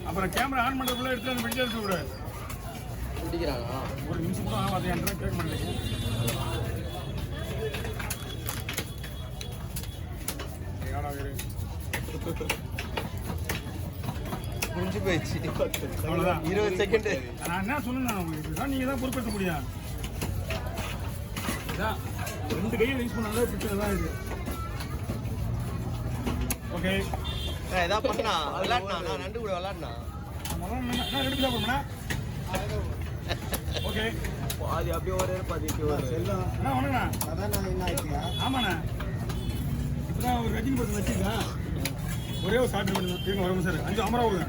அப்புறம் camera on பண்ணுறதுக்குள்ள எடுத்து அந்த வெடிச்சு எடுத்து விடு. பிடிக்கிறாங்க ஒரு நிமிஷம் தான் ஆகும். அது என்ற கேட்க மாட்டேங்க. முடிஞ்சு போயிடுச்சு. அவ்வளோதான் 20 செகண்ட். நான் என்ன சொன்னேன் உங்களுக்கு தான், நீங்கள் தான் பொறுப்பேற்ற முடியும். இதான் 2 கையை யூஸ் பண்ணாலும் பிரச்சனை தான் இது. ஓகே ஏதாவது பண்ணா விளாட்னா நான் நண்டு கூட விளாட்னா நான் எடுத்து சாப்பிடுறேண்ணா. ஓகே பாதி அப்படியே ஒரு பாதி அண்ணா வணக்கண்ணா. அதான் நான் என்ன ஆயிடுச்சுங்க. ஆமாண்ணா இப்போ தான் ஒரு ரஜினி படத்தில் வச்சுருக்கேன். ஒரே ஒரு சாப்பிட்டு பண்ணுங்க திரும்ப வரும் சார். 5 அமராவது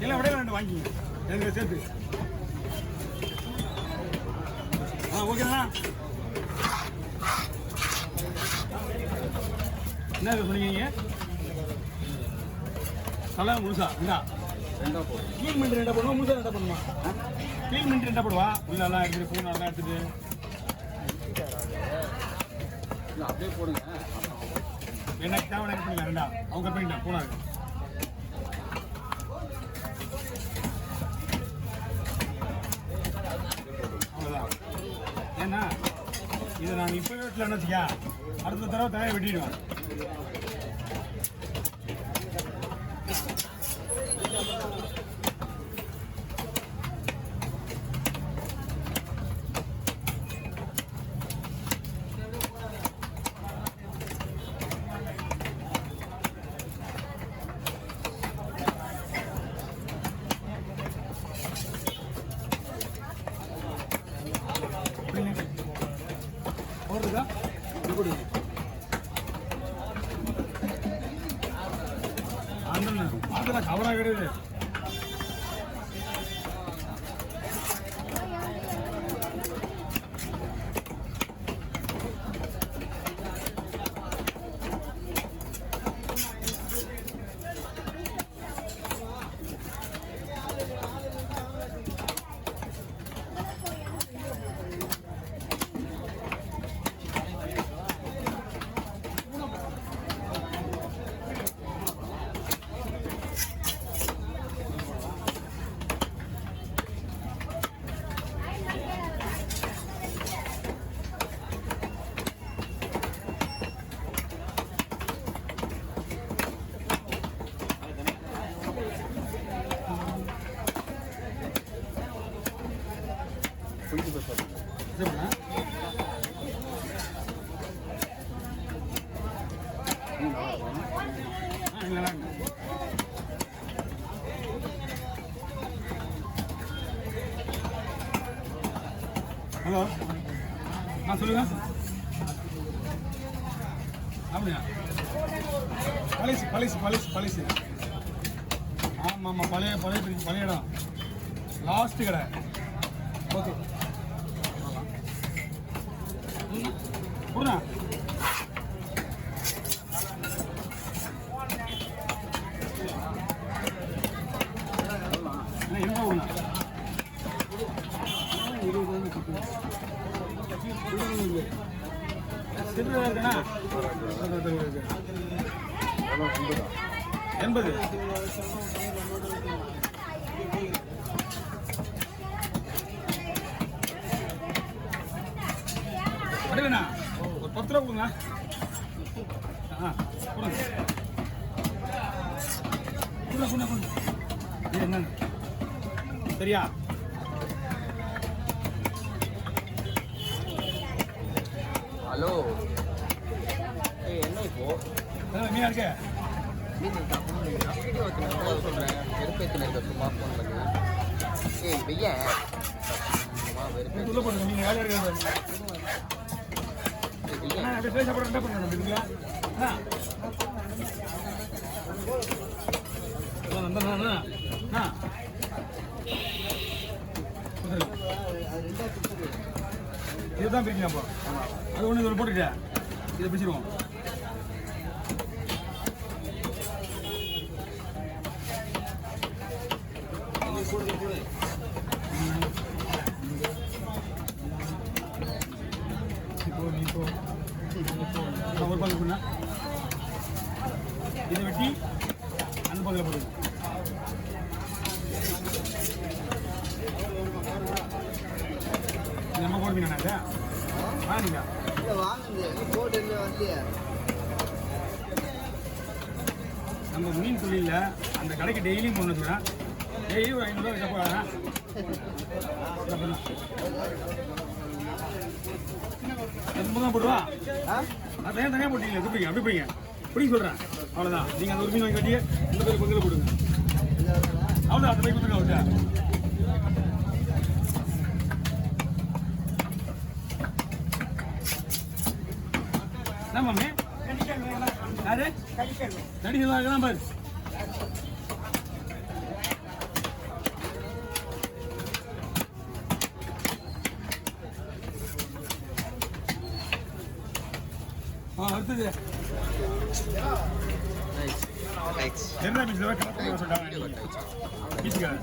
எல்லாம் விடையில 2 வாங்கிங்க எனக்கு சேர்த்து. ஓகேண்ணா. என்ன சொன்னீங்க? தலை முழுசா இந்தா 2 போடும். க்ளீன் பண்ணிட்டு 2 போடுவோம். முழுசா 2 பண்ணுமா? க்ளீன் பண்ணிட்டு 2 போடுவா. உள்ளெல்லாம் எடுத்துட்டு பூனை எல்லாம் எடுத்துட்டு அப்படியே போடுங்க. எனக்கு தேவை எனக்கு பண்ணிக்கலாம் 2 அவங்க பண்ணிட்டேன் பூனா இருக்கு. அவ்வளோதான். ஏன்னா இதை நான் இப்போ வீட்டில் வச்சுக்கா அடுத்த தடவை தலையை வெட்டிடுவேன். போடுறதுக்கா இது கொடுங்க. அந்த கவராக கிடையாது. ஹலோ சொல்லுங்க. அப்படியா? பழசு பழசு பழசு பழசு. ஆமாம் ஆமாம் பழைய பழைய பழைய இடம் லாஸ்ட்டு கடை. ஓகே கொடுண்ணா. என்ன கொடுண்ணா 80 அடேண்ணா ஒரு 10 ரூபா கொடுங்க. கொடுங்க கொடுங்க கொடுங்க. இது என்னன்னு சரியா? ஹலோ என்ன இப்போ மீனா இருக்க சொல்கிறேன் வெறுப்பேற்றின இருக்க சும்மா ஃபோன் பண்ணி வெய்யன் உள்ள போடுங்க. நீங்கள் வேலையாக இருக்காது அப்படியே சாப்பிட என்ன பண்ணுறேன் அப்படிங்களா? இதுதான் பிரிக்கணும். அப்போ அது ஒன்று இதில் போட்டுக்கிட்டேன். இதை பிடிச்சிருவோம். ஒரு பங்கு இதை வெட்டி அந்த பங்கில் போடுங்க. போட மீனா இது வாங்கிங்க இல்லை வாங்குது நீ போட்டு வந்து நம்ம மீன் தொழிலில் அந்த கடைக்கு டெய்லியும் கொண்டு வந்துடுறேன். டெய்லி ஒரு 500 ரூபா போகிறேன். தான் போடுவா அது தனியாக போட்டீங்களா எப்படிங்க அப்படி போய்ங்க பிடிக்க சொல்கிறேன் அவ்வளோதான். நீங்கள் அந்த ஒரு மீன் வாங்கி கட்டி இந்த பேர் பங்கில் போடுங்க அவ்வளோதான். அந்த பைக் கொடுத்துருங்க அவர்கிட்ட. என்ன மாமி யாரு நடிகை தான் பாரு. அடுத்தது என்ன பீச்சில் கலப்பு சொல்லிட்டாங்க பீச்சுக்கார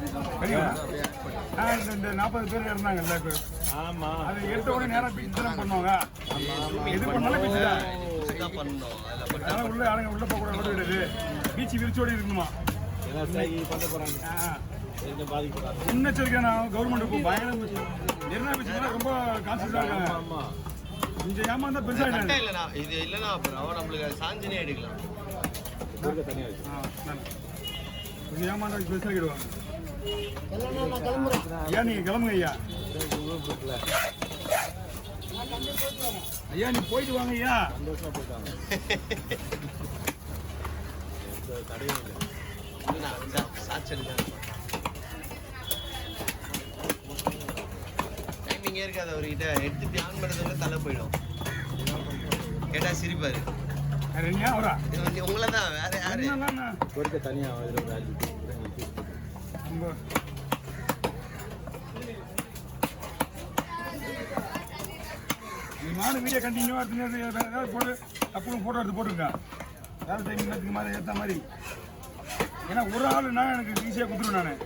இந்த 40 பேர் இருந்தாங்கல்ல இப்போ. ஆமாம் அது எடுத்த உடனே நேராக பீச் தான் பண்ணுவாங்க. எது பண்ணாலும் பீச்சு தான் அதெல்லாம் உள்ள ஆளுங்க உள்ள போக கூட விடுறது. பீச்சு விரிச்சோடி இருக்கணுமா முன்னெச்சரிக்கையான கவர்மெண்ட் இப்போ பயங்கர மெரினா பீச் ரொம்ப கான்சியஸாக இருக்காங்க. கொஞ்சம் ஏமாந்தா பெருசா இல்லைண்ணா இது இல்லைன்னா அப்புறம் நம்மளுக்கு சாஞ்சினே எடுக்கலாம். கொஞ்சம் ஏமாந்தா பெருசா கிடுவாங்க. ஏன் நீங்க கிளம்புங்க ஐயா. ஐயா நீ போயிட்டு வாங்க ஐயா. டைமிங்கே இருக்காது அவர்கிட்ட. எடுத்துட்டு ஆன் பண்ணுறதுல தலை போயிடும். கேட்டா சிரிப்பாரு. உங்களை தான் வேற யாரு தனியா நானும் வீடியோ கண்டினியூவா ஏதாவது போட்டு அப்புறம் போட்டோ எடுத்து போட்டுருங்க. வேலை டைம் மாதிரி ஏற்ற மாதிரி. ஏன்னா ஒரு ஆளுன்னா எனக்கு ஈஸியாக கொடுத்துருவேன். நான்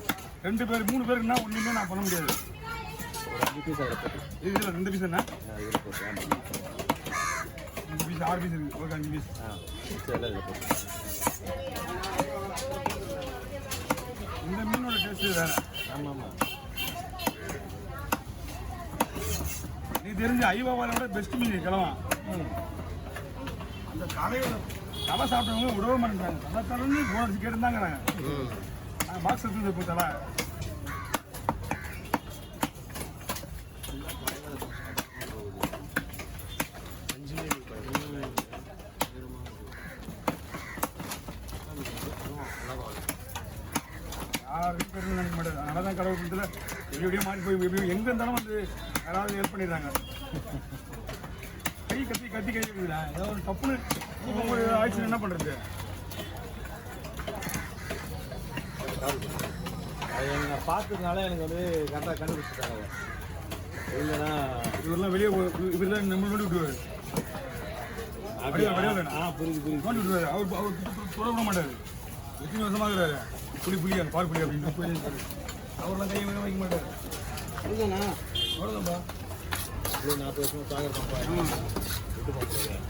2 பேர் 3 பேருக்குன்னா ஒன்றுமே நான் பண்ண முடியாது. இது 2 பீஸ் என்ன 2 பீஸ் 6 பீஸ் இருக்கு. ஒரு 5 பீஸ் இந்த மீனோட டேஸ்ட் வேற. ஆமாம் நீ தெரிஞ்ச ஐவாவால விட பெஸ்ட் மீன் கிளவான். அந்த கடையோட தலை சாப்பிட்டவங்க விடவே மாட்டேங்கிறாங்க. தலை தலைன்னு போனடிச்சு கேட்டுருந்தாங்கிறாங்க. பாக்ஸ் எடுத்து இப்போ தலை யாரும் பெருமை நினைக்க மாட்டேன். அதனால தான் கடவுள் கொடுத்துல எப்படியோ மாறி போய் எப்படியும் எங்கே இருந்தாலும் வந்து யாராவது ஹெல்ப் பண்ணிடுறாங்க. கை கத்தி கத்தி கை இருக்குதுடா. ஏதோ ஒரு தப்புன்னு ஆயிடுச்சு என்ன பண்ணுறது. நான் பார்த்ததுனால எனக்கு வந்து கரெக்டாக கண்டுபிடிச்சிட்டாங்க. இல்லைன்னா இவரெல்லாம் வெளியே இவரெல்லாம் நம்ம நோண்டி விட்டுருவாரு. புரியுது நோண்டி விட்டுருவாரு. அவர் தொட விட மாட்டார். எத்தனை வருஷமாக இருக்கிறாரு. புளி அந்த பால் புளி அப்படின்னு அவரெல்லாம் கையை வைக்க மாட்டார். இல்லைண்ணா அவ்வளோதான்ப்பா. 40 வருஷமா சாகர் விட்டு போகிறேன்.